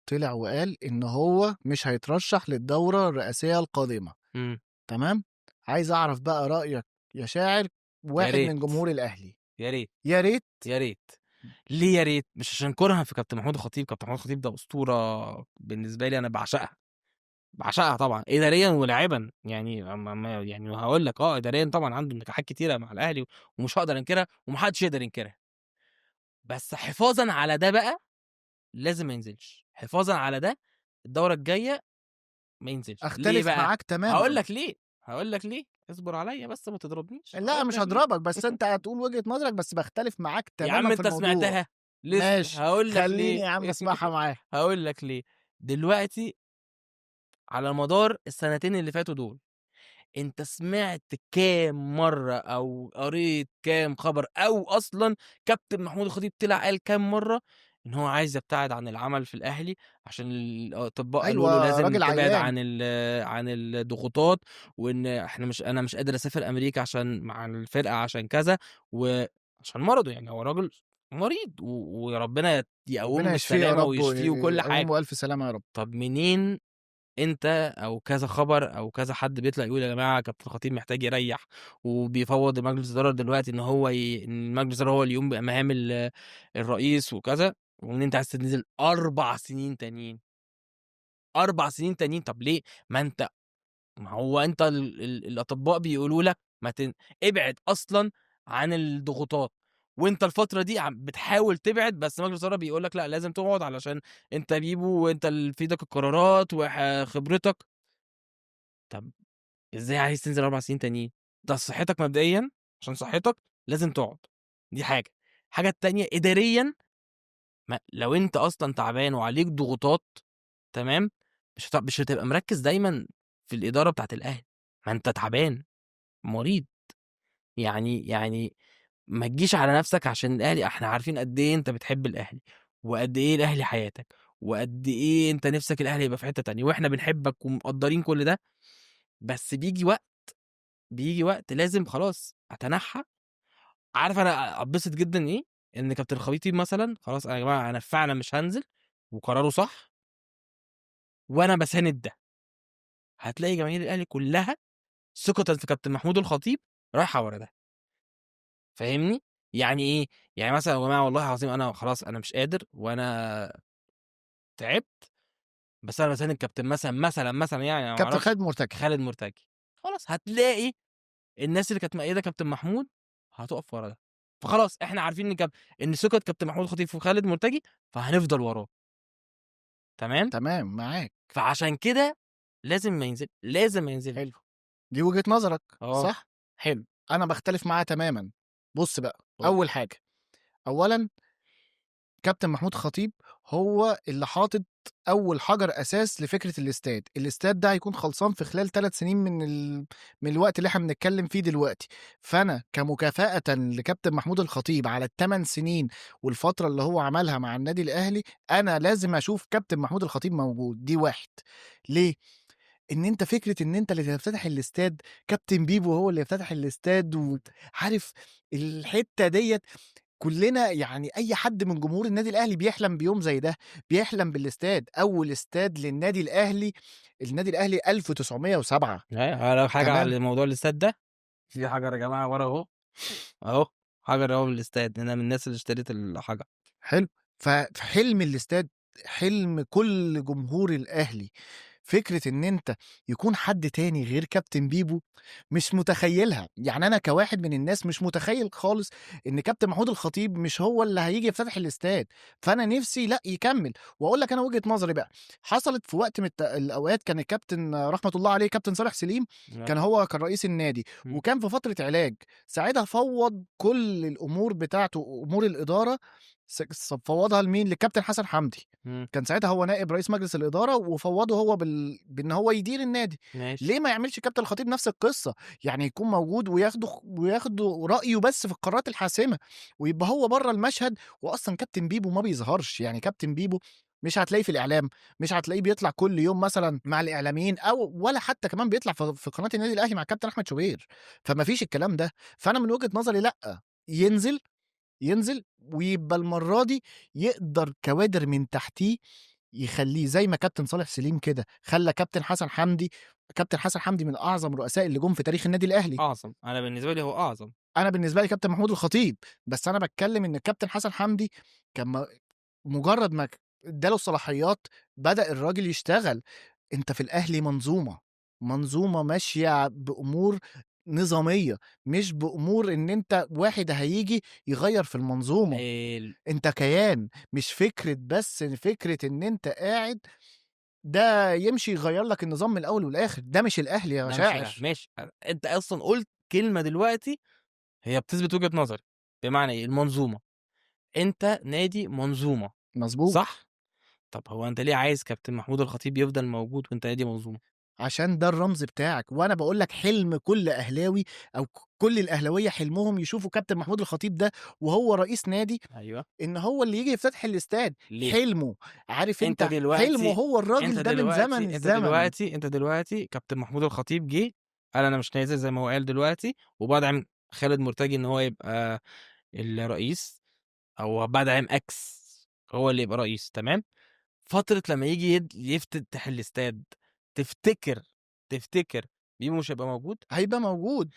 طلع وقال إن هو مش هيترشح للدورة الرئاسية القادمة، إمم. تمام؟ عايز أعرف بقى رأيك يا شاعر يا واحد ريت، من جمهور الأهلي. يا ريت، يا ريت. يا ريت. ليه يا ريت؟ مش عشان كُرهًا في كابتن محمود الخطيب، كابتن محمود الخطيب ده أسطورة بالنسبة لي، أنا باعشقها، باعشقها طبعًا إداريًا ولاعبًا، يعني ما يعني هاقول لك إداريًا طبعًا عنده نجاحات كتيرة مع الأهلي ومش هاقدر أنكرها وما حدش يقدر ينكرها، بس حفاظًا على ده بقى لازم ما ينزلش، حفاظًا على ده الدورة الجاية ما ينزلش، ليه أختلف بقى؟ معاك هاقول تمامًا. لك ليه، هاقول لك ليه، اصبر عليَّ بس ما تضربنيش، لأ هاقول مش لك ليه. هاضربك، بس أنت هتقول وجهة نظرك، بس باختلف معاك يا تمامًا عم في أنت الموضوع. سمعتها، لسه ماشي، هاقول لك خلّيني ليه، يا عم أسمعها معاك. هاقول لك ليه. دلوقتي على مدار السنتين اللي فاتوا دول، أنت سمعت كام مرّة أو قريت كام خبر أو أصلًا كابتن محمود الخطيب طلع قال كام مرّة إن هو عايز يبتعد عن العمل في الأهلي عشان الأطباء قالوا له أيوه، لازم راجل تبعد عيان. عن الضغوطات، وإن أنا مش قادر أسافر أمريكا عشان مع الفرقة عشان كذا، وعشان مرضه، يعني هو راجل مريض وربنا يقومه ربنا يشفيه يا بالسلامة رب ويشفيه وكل ويقومه حاجة. بألف سلامة يا رب. طب منين أنت أو كذا خبر أو كذا حد بيطلع يقول يا جماعة كابتن الخطيب محتاج يريّح، وبيفوّض لمجلس الإدارة دلوقتي إن مجلس الإدارة هو اللي يقوم بمهام الرئيس وكذا، وإن أنت عايز تنزل 4 سنين تانيين، 4 سنين تانيين، طب ليه؟ ما هو أنت الأطباء بيقولوا لك ما تن ابعد أصلًا عن الضغوطات، وأنت الفترة دي بتحاول تبعد، بس مجلس الإدارة بيقول لك لأ لازم تقعد علشان أنت بيبو وأنت في إيدك القرارات خبرتك. طب إزاي عايز تنزل 4 سنين تانيين؟ ده صحتك مبدئيًا، عشان صحتك لازم تقعد، دي حاجة. الحاجة التانية إداريًا لو أنت أصلًا تعبان وعليك ضغوطات تمام، مش هتبقى مركّز دايمًا في الإدارة بتاعة الأهلي، ما أنت تعبان، مريض، يعني ما تجيش على نَفْسك عشان الأهلي، إحنا عارفين قد إيه أنت بتحب الأهلي، وقد إيه الأهلي حياتك، وقد إيه أنت نِفْسك الأهلي يبقى في حتّة تانية، وإحنا بنحبك ومقدّرين كل ده، بس بييجي وقت لازم خلاص أتنحّى. عارف أنا أتبسط جدًا إيه، إن كابتن الخطيب مثلًا خلاص يا جماعة أنا فعلًا مش هانزل وقراره صح وأنا باساند ده، هتلاقي جماهير الأهلي كلّها ثقةً في كابتن محمود الخطيب رايحة ورا ده، فاهمني؟ يعني إيه، يعني مثلًا يا جماعة والله العظيم أنا خلاص أنا مش قادر وأنا تعبت، بس أنا باساند كابتن مثلًا يعني أنا ما كابتن أعرفش خالد مرتجي. خالد مرتجي، خلاص هتلاقي الناس اللي كانت مأيّدة كابتن محمود هتُقف ورا ده، فخلاص إحنا عارفين إن ثقة كابتن محمود الخطيب في خالد مرتجي، فهنفضل وراه، تمام؟ تمام معاك. فعشان كده لازم ما حلو، ينزلش. دي وجهة نظرك، آه، صح؟ حلو، أنا باختلف معاها تمامًا. بُص بقى، قُل. أول حاجة، أولًا كابتن محمود خطيب هو اللي حاطط أول حجر أساس لفكرة الاستاد. الاستاد ده هيكون خلصان في خلال 3 سنين من الوقت اللي إحنا بنتكلم فيه دلوقتي. فأنا كمكافأةً لكابتن محمود الخطيب على ال8 سنين والفترة اللي هو عملها مع النادي الأهلي، أنا لازم أشوف كابتن محمود الخطيب موجود، دي 1. ليه؟ إن أنت فكرة إن أنت اللي تفتتح الاستاد، كابتن بيبو هو اللي يفتتح الاستاد عارف الحتّة ديّة كُلّنا يعني أي حد من جمهور النادي الأهلي بيحلم بيوم زي ده، بيحلم بالاستاد، أول استاد للنادي الأهلي، النادي الأهلي 1907. أقول لك حاجة تمام، على موضوع الاستاد ده، في حجر يا جماعة ورا أهو، أهو حجر أهو من الاستاد، أنا من الناس اللي اشتريت الحجر. حلو. فحلم الاستاد، حلم كل جمهور الأهلي. فكرة إن أنت يكون حد تاني غير كابتن بيبو مش متخيّلها. يعني أنا كواحد من الناس مش متخيّل خالص إن كابتن محمود الخطيب مش هو اللي هييجي يفتتح الاستاد. فأنا نِفْسي لأ يكمّل. وأقول لك أنا وجهة نظري بقى، حصلت في وقت من الأوقات كان الكابتن رحمة الله عليه كابتن صالح سليم آه، كان رئيس النادي، إمم، وكان في فترة علاج. ساعتها فوّض كل الأمور بتاعته، أمور الإدارة فوّضها لمين؟ للكابتن حسن حمدي. إمم، كان ساعتها هو نائب رئيس مجلس الإدارة وفوّضه هو بإن هو يدير النادي. ماشي، ليه ما يعملش كابتن الخطيب نفس القصة؟ يعني يكون موجود وياخدوا رأيه بس في القرارات الحاسمة، ويبقى هو برّه المشهد. وأصلًا كابتن بيبو ما بيظهرش. يعني كابتن بيبو مش هتلاقيه في الإعلام، مش هتلاقيه بيطلع كل يوم مثلًا مع الإعلاميين ولا حتى كمان بيطلع في قناة النادي الأهلي مع الكابتن أحمد شوبير. فما فيش الكلام ده. فأنا من وجهة نظري لأ، ينزل، ينزل ويبقى المرّة دي يقدر كوادر من تحتيه يخلّيه زي ما كابتن صالح سليم كده خلّى كابتن حسن حمدي من أعظم الرؤساء اللي جُم في تاريخ النادي الأهلي. أعظم، أنا بالنسبة لي هو أعظم. أنا بالنسبة لي كابتن محمود الخطيب، بس أنا باتكلّم إن الكابتن حسن حمدي كان مجرّد ما ادّى له الصلاحيات بدأ الراجل يشتغل. أنت في الأهلي منظومة، منظومة ماشية بأمور نظامية، مش بأمور إن أنت واحد هييجي يغيّر في المنظومة. ال أنت كيان، مش فكرة بس فكرة إن أنت قاعد ده يمشي يغيّر لك النظام من الأول والآخر، ده مش الأهلي يا ده مش الأهلي، شاعر. ماشي، أنت أصلًا قُلت كلمة دلوقتي هي بتثبت وجهة نظري، بمعنى إيه؟ المنظومة، أنت نادي منظومة، مضبوط. صح؟ طب هو أنت ليه عايز كابتن محمود الخطيب يفضل موجود وأنت نادي منظومة؟ عشان ده الرمز بتاعك، وأنا باقول لك حلم كل أهلاوي أو كل الأهلاوية حلمهم يشوفوا كابتن محمود الخطيب ده وهو رئيس نادي، أيوه، إن هو اللي ييجي يفتتح الاستاد، ليه؟ حلمه، عارف أنت أنت حلمه دلوقتي هو أنت الراجل ده من زمن دلوقتي أنت الزمن. دلوقتي أنت دلوقتي كابتن محمود الخطيب جه قال أنا مش نازل زي ما هو قال دلوقتي، وبادعم خالد مرتجي إن هو يبقى الرئيس، أو بادعم X هو اللي يبقى رئيس، تمام؟ فترة لمّا ييجي يفتتح الاستاد، تفتكر بيبو مش هيبقى موجود؟ هيبقى موجود.